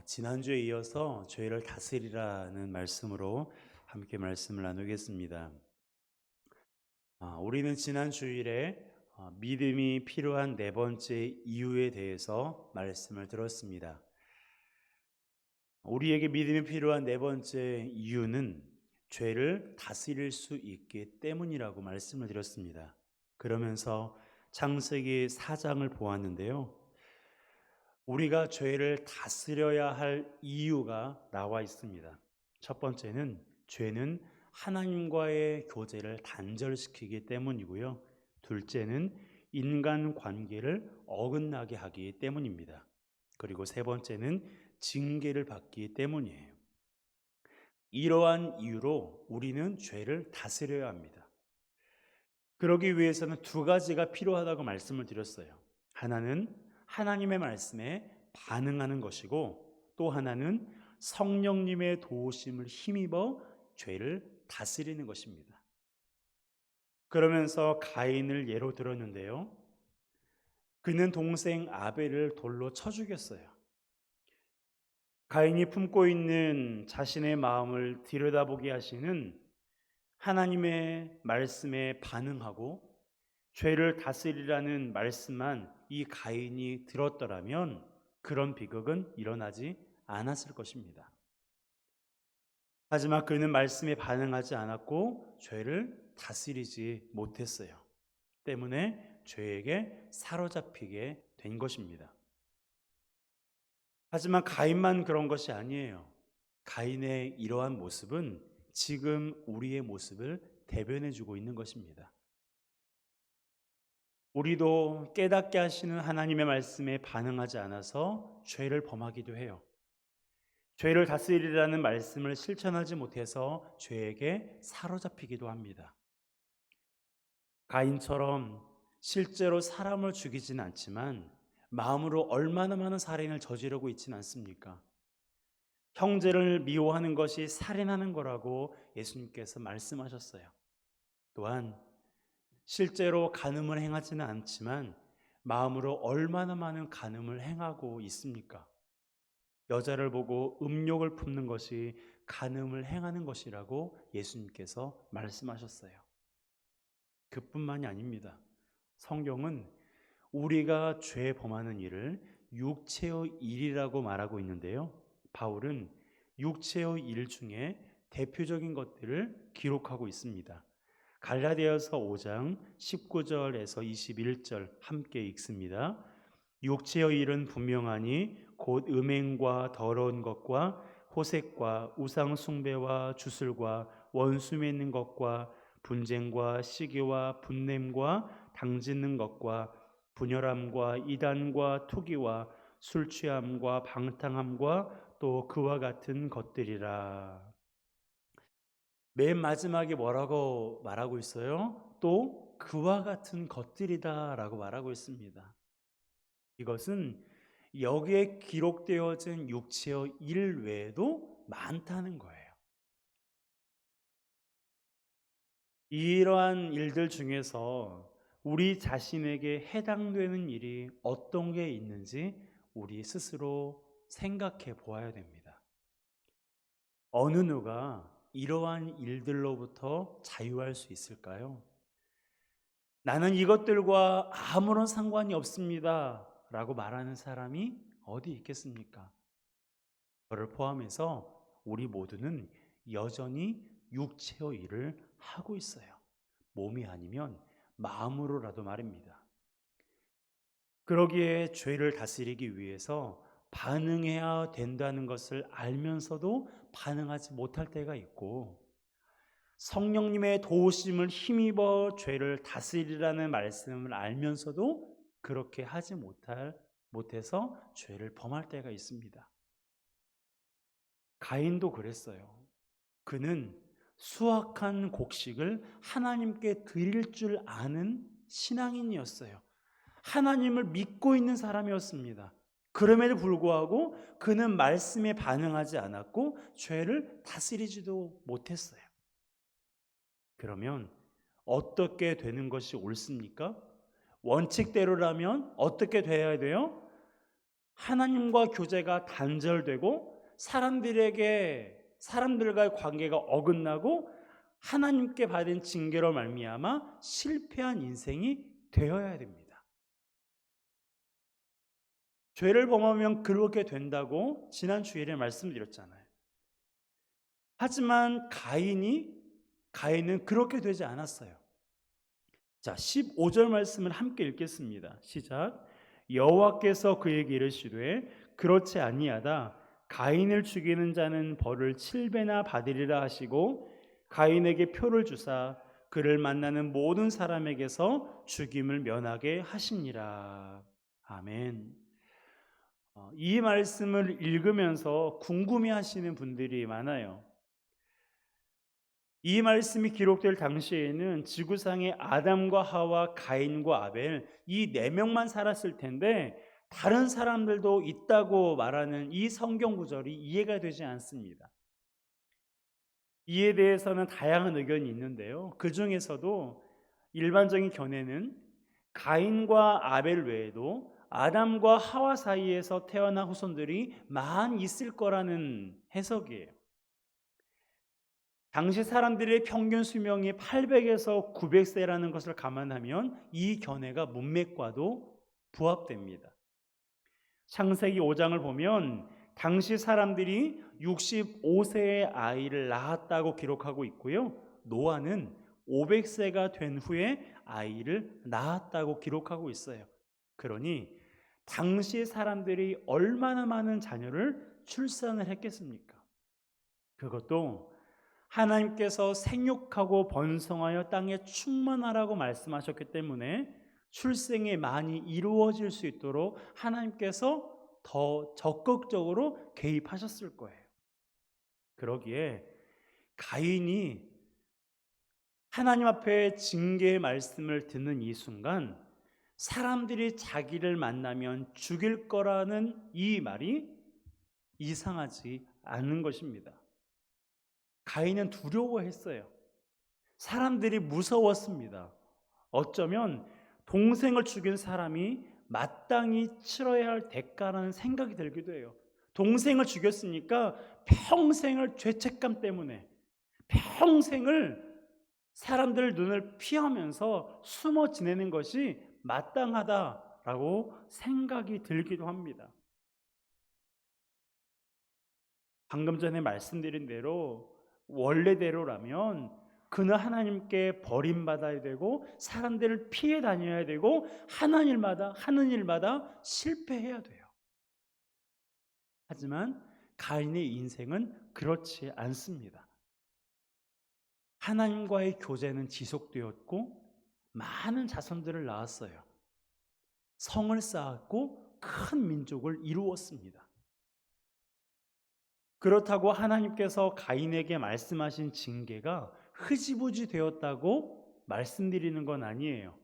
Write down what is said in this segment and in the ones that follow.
지난주에 이어서 죄를 다스리라는 말씀으로 함께 말씀을 나누겠습니다. 우리는 지난 주일에 믿음이 필요한 네 번째 이유에 대해서 말씀을 들었습니다. 우리에게 믿음이 필요한 네 번째 이유는 죄를 다스릴 수 있기 때문이라고 말씀을 드렸습니다. 그러면서 창세기 4장을 보았는데요. 우리가 죄를 다스려야 할 이유가 나와 있습니다. 첫 번째는 죄는 하나님과의 교제를 단절시키기 때문이고요. 둘째는 인간 관계를 어긋나게 하기 때문입니다. 그리고 세 번째는 징계를 받기 때문이에요. 이러한 이유로 우리는 죄를 다스려야 합니다. 그러기 위해서는 두 가지가 필요하다고 말씀을 드렸어요. 하나는 하나님의 말씀에 반응하는 것이고, 또 하나는 성령님의 도우심을 힘입어 죄를 다스리는 것입니다. 그러면서 가인을 예로 들었는데요. 그는 동생 아벨을 돌로 쳐 죽였어요. 가인이 품고 있는 자신의 마음을 들여다보게 하시는 하나님의 말씀에 반응하고 죄를 다스리라는 말씀만 이 가인이 들었더라면 그런 비극은 일어나지 않았을 것입니다. 하지만 그는 말씀에 반응하지 않았고 죄를 다스리지 못했어요. 때문에 죄에게 사로잡히게 된 것입니다. 하지만 가인만 그런 것이 아니에요. 가인의 이러한 모습은 지금 우리의 모습을 대변해주고 있는 것입니다. 우리도 깨닫게 하시는 하나님의 말씀에 반응하지 않아서 죄를 범하기도 해요. 죄를 다스리라는 말씀을 실천하지 못해서 죄에게 사로잡히기도 합니다. 가인처럼 실제로 사람을 죽이지는 않지만 마음으로 얼마나 많은 살인을 저지르고 있지는 않습니까? 형제를 미워하는 것이 살인하는 거라고 예수님께서 말씀하셨어요. 또한 실제로 간음을 행하지는 않지만 마음으로 얼마나 많은 간음을 행하고 있습니까? 여자를 보고 음욕을 품는 것이 간음을 행하는 것이라고 예수님께서 말씀하셨어요. 그뿐만이 아닙니다. 성경은 우리가 죄 범하는 일을 육체의 일이라고 말하고 있는데요. 바울은 육체의 일 중에 대표적인 것들을 기록하고 있습니다. 갈라디아서 5장 19절에서 21절 함께 읽습니다. 육체의 일은 분명하니 곧 음행과 더러운 것과 호색과 우상 숭배와 주술과 원수 맺는 것과 분쟁과 시기와 분냄과 당짓는 것과 분열함과 이단과 투기와 술 취함과 방탕함과 또 그와 같은 것들이라. 맨 마지막에 뭐라고 말하고 있어요? 또 그와 같은 것들이다라고 말하고 있습니다. 이것은 여기에 기록되어진 육체의 일 외에도 많다는 거예요. 이러한 일들 중에서 우리 자신에게 해당되는 일이 어떤 게 있는지 우리 스스로 생각해 보아야 됩니다. 어느 누가 이러한 일들로부터 자유할 수 있을까요? 나는 이것들과 아무런 상관이 없습니다 라고 말하는 사람이 어디 있겠습니까? 저를 포함해서 우리 모두는 여전히 육체의 일을 하고 있어요. 몸이 아니면 마음으로라도 말입니다. 그러기에 죄를 다스리기 위해서 반응해야 된다는 것을 알면서도 반응하지 못할 때가 있고, 성령님의 도우심을 힘입어 죄를 다스리라는 말씀을 알면서도 그렇게 하지 못해서 죄를 범할 때가 있습니다. 가인도 그랬어요. 그는 수확한 곡식을 하나님께 드릴 줄 아는 신앙인이었어요. 하나님을 믿고 있는 사람이었습니다. 그럼에도 불구하고 그는 말씀에 반응하지 않았고 죄를 다스리지도 못했어요. 그러면 어떻게 되는 것이 옳습니까? 원칙대로라면 어떻게 돼야 돼요? 하나님과 교제가 단절되고 사람들과의 관계가 어긋나고 하나님께 받은 징계로 말미암아 실패한 인생이 되어야 됩니다. 죄를 범하면 그렇게 된다고 지난 주일에 말씀드렸잖아요. 하지만 가인은 그렇게 되지 않았어요. 자, 15절 말씀을 함께 읽겠습니다. 시작. 여호와께서 그에게 이르시되 그렇지 아니하다. 가인을 죽이는 자는 벌을 7배나 받으리라 하시고 가인에게 표를 주사 그를 만나는 모든 사람에게서 죽임을 면하게 하시니라. 아멘. 이 말씀을 읽으면서 궁금해하시는 분들이 많아요. 이 말씀이 기록될 당시에는 지구상에 아담과 하와, 가인과 아벨 이 네 명만 살았을 텐데 다른 사람들도 있다고 말하는 이 성경 구절이 이해가 되지 않습니다. 이에 대해서는 다양한 의견이 있는데요. 그 중에서도 일반적인 견해는 가인과 아벨 외에도 아담과 하와 사이에서 태어난 후손들이 많이 있을 거라는 해석이에요. 당시 사람들의 평균 수명이 800에서 900세라는 것을 감안하면 이 견해가 문맥과도 부합됩니다. 창세기 5장을 보면 당시 사람들이 65세의 아이를 낳았다고 기록하고 있고요. 노아는 500세가 된 후에 아이를 낳았다고 기록하고 있어요. 그러니 당시 사람들이 얼마나 많은 자녀를 출산을 했겠습니까? 그것도 하나님께서 생육하고 번성하여 땅에 충만하라고 말씀하셨기 때문에 출생이 많이 이루어질 수 있도록 하나님께서 더 적극적으로 개입하셨을 거예요. 그러기에 가인이 하나님 앞에 징계의 말씀을 듣는 이 순간 사람들이 자기를 만나면 죽일 거라는 이 말이 이상하지 않은 것입니다. 가인은 두려워했어요. 사람들이 무서웠습니다. 어쩌면 동생을 죽인 사람이 마땅히 치러야 할 대가라는 생각이 들기도 해요. 동생을 죽였으니까 평생을 죄책감 때문에 평생을 사람들 눈을 피하면서 숨어 지내는 것이 마땅하다라고 생각이 들기도 합니다. 방금 전에 말씀드린 대로 원래대로라면 그는 하나님께 버림받아야 되고 사람들을 피해 다녀야 되고 하는 일마다 실패해야 돼요. 하지만 가인의 인생은 그렇지 않습니다. 하나님과의 교제는 지속되었고 많은 자손들을 낳았어요. 성을 쌓았고 큰 민족을 이루었습니다. 그렇다고 하나님께서 가인에게 말씀하신 징계가 흐지부지 되었다고 말씀드리는 건 아니에요.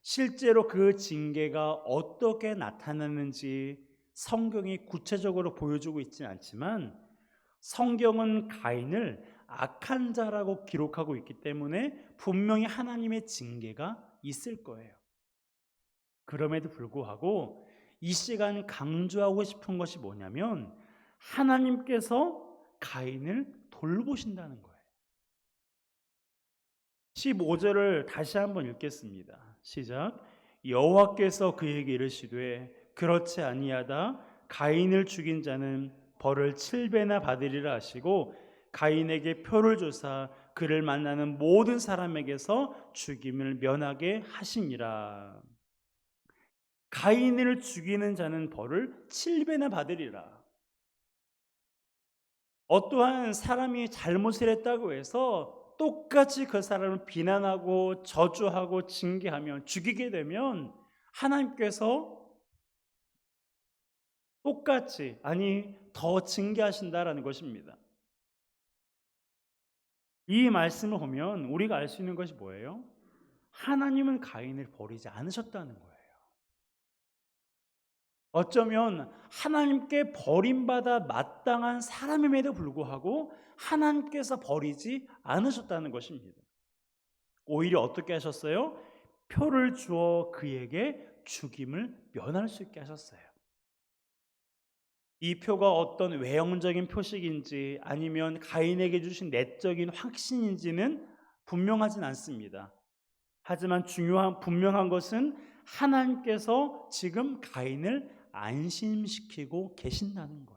실제로 그 징계가 어떻게 나타나는지 성경이 구체적으로 보여주고 있지는 않지만 성경은 가인을 악한 자라고 기록하고 있기 때문에 분명히 하나님의 징계가 있을 거예요. 그럼에도 불구하고 이 시간 강조하고 싶은 것이 뭐냐면 하나님께서 가인을 돌보신다는 거예요. 15절을 다시 한번 읽겠습니다. 시작. 여호와께서 그에게 이르시되 그렇지 아니하다. 가인을 죽인 자는 벌을 7배나 받으리라 하시고 가인에게 표를 주사 그를 만나는 모든 사람에게서 죽임을 면하게 하시니라. 가인을 죽이는 자는 벌을 7배나 받으리라. 어떠한 사람이 잘못을 했다고 해서 똑같이 그 사람을 비난하고 저주하고 징계하면 죽이게 되면 하나님께서 똑같이 더 징계하신다라는 것입니다. 이 말씀을 보면 우리가 알 수 있는 것이 뭐예요? 하나님은 가인을 버리지 않으셨다는 거예요. 어쩌면 하나님께 버림받아 마땅한 사람임에도 불구하고 하나님께서 버리지 않으셨다는 것입니다. 오히려 어떻게 하셨어요? 표를 주어 그에게 죽임을 면할 수 있게 하셨어요. 이 표가 어떤 외형적인 표식인지 아니면 가인에게 주신 내적인 확신인지는 분명하진 않습니다. 하지만 분명한 것은 하나님께서 지금 가인을 안심시키고 계신다는 거예요.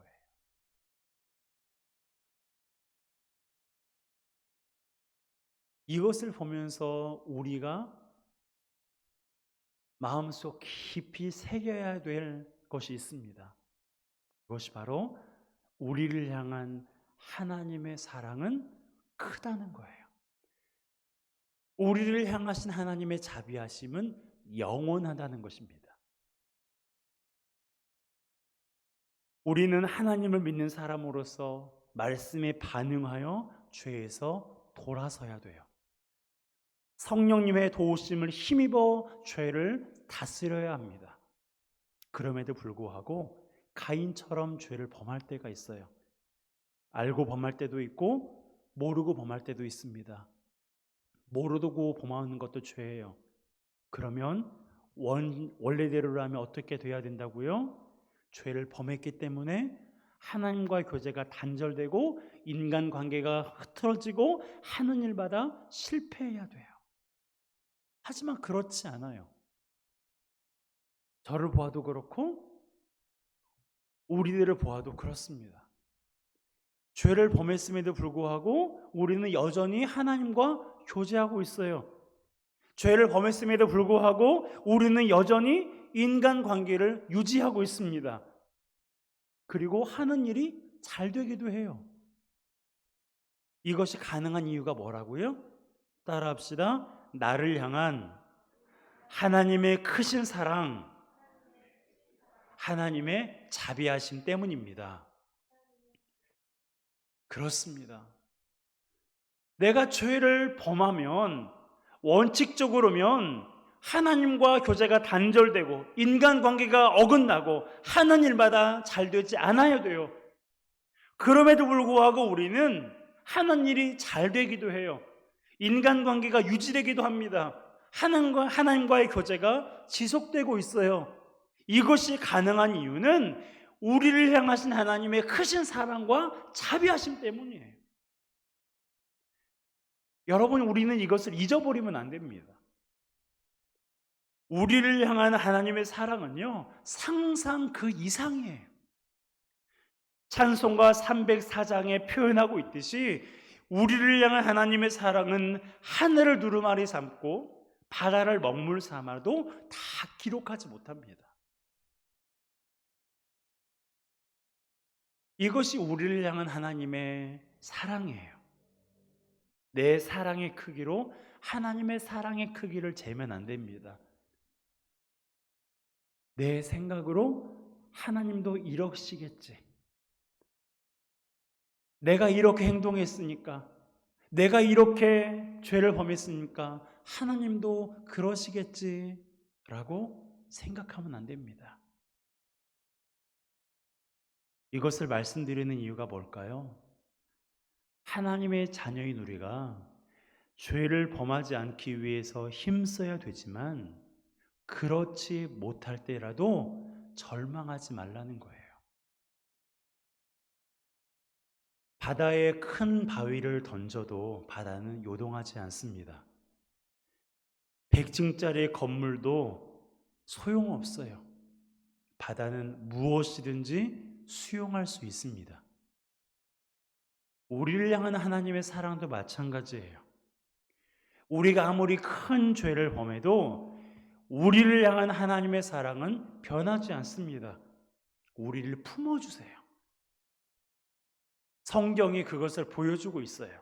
이것을 보면서 우리가 마음속 깊이 새겨야 될 것이 있습니다. 그것이 바로 우리를 향한 하나님의 사랑은 크다는 거예요. 우리를 향하신 하나님의 자비하심은 영원하다는 것입니다. 우리는 하나님을 믿는 사람으로서 말씀에 반응하여 죄에서 돌아서야 돼요. 성령님의 도우심을 힘입어 죄를 다스려야 합니다. 그럼에도 불구하고 가인처럼 죄를 범할 때가 있어요. 알고 범할 때도 있고 모르고 범할 때도 있습니다. 모르고 범하는 것도 죄예요. 그러면 원래대로라면 어떻게 돼야 된다고요? 죄를 범했기 때문에 하나님과의 교제가 단절되고 인간관계가 흐트러지고 하는 일마다 실패해야 돼요. 하지만 그렇지 않아요. 저를 보아도 그렇고 우리들을 보아도 그렇습니다. 죄를 범했음에도 불구하고 우리는 여전히 하나님과 교제하고 있어요. 죄를 범했음에도 불구하고 우리는 여전히 인간관계를 유지하고 있습니다. 그리고 하는 일이 잘 되기도 해요. 이것이 가능한 이유가 뭐라고요? 따라합시다. 나를 향한 하나님의 크신 사랑, 하나님의 자비하심 때문입니다. 그렇습니다. 내가 죄를 범하면 원칙적으로면 하나님과 교제가 단절되고 인간관계가 어긋나고 하는 일마다 잘 되지 않아야 돼요. 그럼에도 불구하고 우리는 하는 일이 잘 되기도 해요. 인간관계가 유지되기도 합니다. 하나님과의 교제가 지속되고 있어요. 이것이 가능한 이유는 우리를 향하신 하나님의 크신 사랑과 자비하심 때문이에요. 여러분, 우리는 이것을 잊어버리면 안 됩니다. 우리를 향한 하나님의 사랑은요, 상상 그 이상이에요. 찬송가 304장에 표현하고 있듯이 우리를 향한 하나님의 사랑은 하늘을 두루마리 삼고 바다를 먹물 삼아도 다 기록하지 못합니다. 이것이 우리를 향한 하나님의 사랑이에요. 내 사랑의 크기로 하나님의 사랑의 크기를 재면 안 됩니다. 내 생각으로 하나님도 이러시겠지. 내가 이렇게 행동했으니까, 내가 이렇게 죄를 범했으니까 하나님도 그러시겠지라고 생각하면 안 됩니다. 이것을 말씀드리는 이유가 뭘까요? 하나님의 자녀인 우리가 죄를 범하지 않기 위해서 힘써야 되지만 그렇지 못할 때라도 절망하지 말라는 거예요. 바다에 큰 바위를 던져도 바다는 요동하지 않습니다. 100층짜리 건물도 소용없어요. 바다는 무엇이든지 수용할 수 있습니다. 우리를 향한 하나님의 사랑도 마찬가지예요. 우리가 아무리 큰 죄를 범해도 우리를 향한 하나님의 사랑은 변하지 않습니다. 우리를 품어주세요. 성경이 그것을 보여주고 있어요.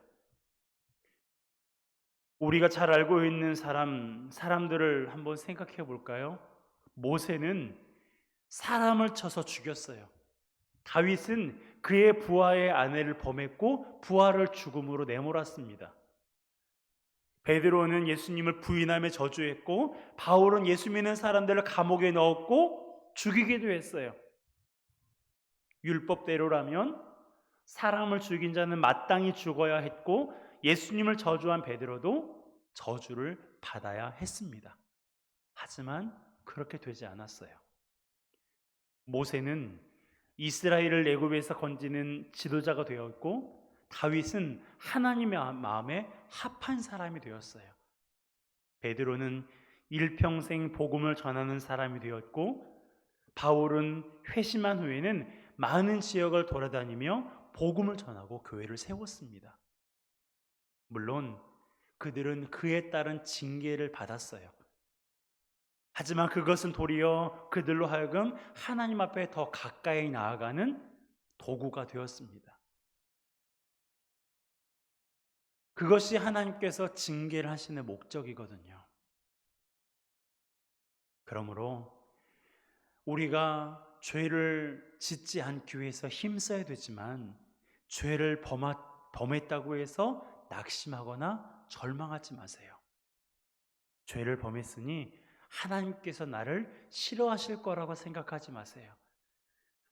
우리가 잘 알고 있는 사람들을 한번 생각해 볼까요? 모세는 사람을 쳐서 죽였어요. 다윗은 그의 부하의 아내를 범했고 부하를 죽음으로 내몰았습니다. 베드로는 예수님을 부인하며 저주했고 바울은 예수 믿는 사람들을 감옥에 넣었고 죽이기도 했어요. 율법대로라면 사람을 죽인 자는 마땅히 죽어야 했고 예수님을 저주한 베드로도 저주를 받아야 했습니다. 하지만 그렇게 되지 않았어요. 모세는 이스라엘을 애굽에서 건지는 지도자가 되었고, 다윗은 하나님의 마음에 합한 사람이 되었어요. 베드로는 일평생 복음을 전하는 사람이 되었고, 바울은 회심한 후에는 많은 지역을 돌아다니며 복음을 전하고 교회를 세웠습니다. 물론 그들은 그에 따른 징계를 받았어요. 하지만 그것은 도리어 그들로 하여금 하나님 앞에 더 가까이 나아가는 도구가 되었습니다. 그것이 하나님께서 징계를 하시는 목적이거든요. 그러므로 우리가 죄를 짓지 않기 위해서 힘써야 되지만, 죄를 범했다고 해서 낙심하거나 절망하지 마세요. 죄를 범했으니 하나님께서 나를 싫어하실 거라고 생각하지 마세요.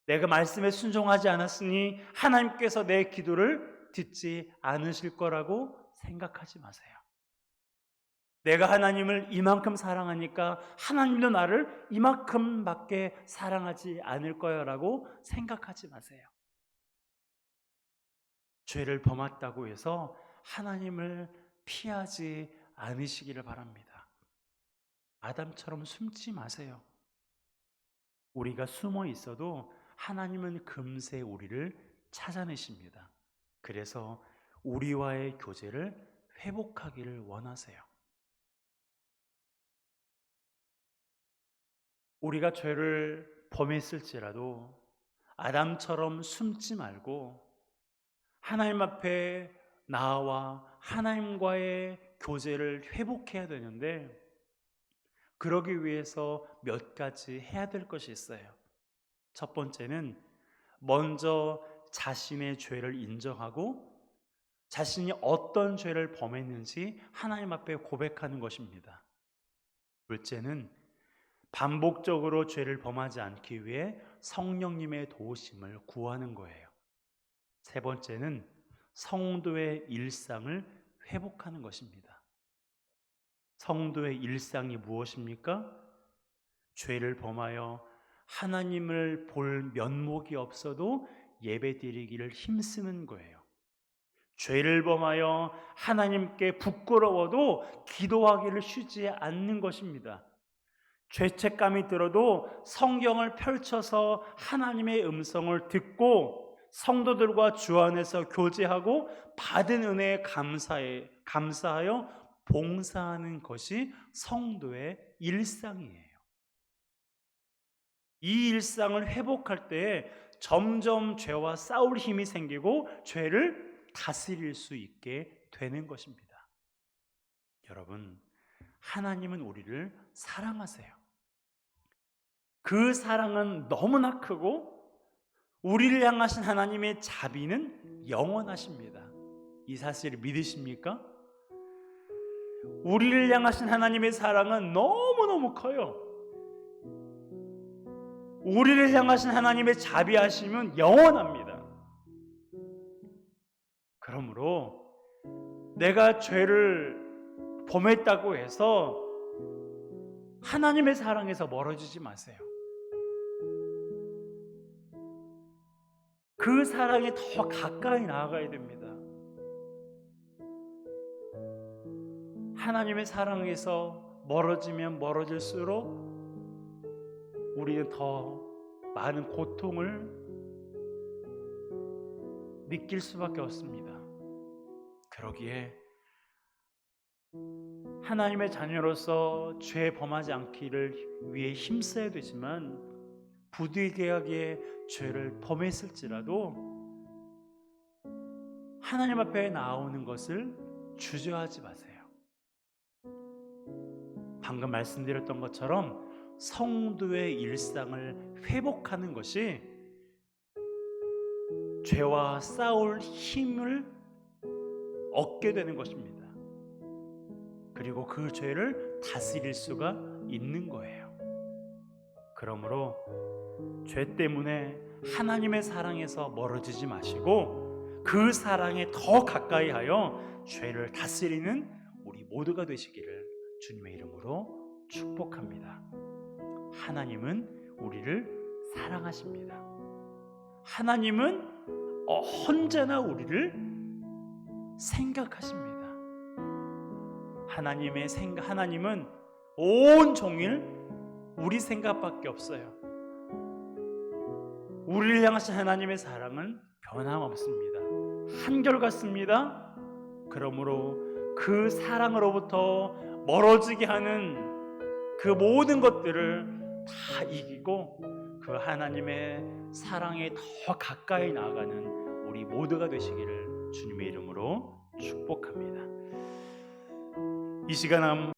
내가 말씀에 순종하지 않았으니 하나님께서 내 기도를 듣지 않으실 거라고 생각하지 마세요. 내가 하나님을 이만큼 사랑하니까 하나님도 나를 이만큼밖에 사랑하지 않을 거야라고 생각하지 마세요. 죄를 범했다고 해서 하나님을 피하지 않으시기를 바랍니다. 아담처럼 숨지 마세요. 우리가 숨어 있어도 하나님은 금세 우리를 찾아내십니다. 그래서 우리와의 교제를 회복하기를 원하세요. 우리가 죄를 범했을지라도 아담처럼 숨지 말고 하나님 앞에 나와 하나님과의 교제를 회복해야 되는데, 그러기 위해서 몇 가지 해야 될 것이 있어요. 첫 번째는 먼저 자신의 죄를 인정하고 자신이 어떤 죄를 범했는지 하나님 앞에 고백하는 것입니다. 둘째는 반복적으로 죄를 범하지 않기 위해 성령님의 도우심을 구하는 거예요. 세 번째는 성도의 일상을 회복하는 것입니다. 성도의 일상이 무엇입니까? 죄를 범하여 하나님을 볼 면목이 없어도 예배드리기를 힘쓰는 거예요. 죄를 범하여 하나님께 부끄러워도 기도하기를 쉬지 않는 것입니다. 죄책감이 들어도 성경을 펼쳐서 하나님의 음성을 듣고 성도들과 주 안에서 교제하고 받은 은혜에 감사하여 봉사하는 것이 성도의 일상이에요. 이 일상을 회복할 때 점점 죄와 싸울 힘이 생기고 죄를 다스릴 수 있게 되는 것입니다. 여러분, 하나님은 우리를 사랑하세요. 그 사랑은 너무나 크고 우리를 향하신 하나님의 자비는 영원하십니다. 이 사실을 믿으십니까? 우리를 향하신 하나님의 사랑은 너무너무 커요. 우리를 향하신 하나님의 자비하심은 영원합니다. 그러므로 내가 죄를 범했다고 해서 하나님의 사랑에서 멀어지지 마세요. 그 사랑에 더 가까이 나아가야 됩니다. 하나님의 사랑에서 멀어지면 멀어질수록 우리는 더 많은 고통을 느낄 수밖에 없습니다. 그러기에 하나님의 자녀로서 죄 범하지 않기를 위해 힘써야 되지만, 부득이하게 죄를 범했을지라도 하나님 앞에 나오는 것을 주저하지 마세요. 방금 말씀드렸던 것처럼 성도의 일상을 회복하는 것이 죄와 싸울 힘을 얻게 되는 것입니다. 그리고 그 죄를 다스릴 수가 있는 거예요. 그러므로 죄 때문에 하나님의 사랑에서 멀어지지 마시고 그 사랑에 더 가까이 하여 죄를 다스리는 우리 모두가 되시기를 주님의 이름으로 축복합니다. 하나님은 우리를 사랑하십니다. 하나님은 언제나 우리를 생각하십니다. 하나님은 온종일 우리 생각밖에 없어요. 우리를 향하신 하나님의 사랑은 변함없습니다. 한결같습니다. 그러므로 그 사랑으로부터 멀어지게 하는 그 모든 것들을 다 이기고 그 하나님의 사랑에 더 가까이 나아가는 우리 모두가 되시기를 주님의 이름으로 축복합니다. 이 시간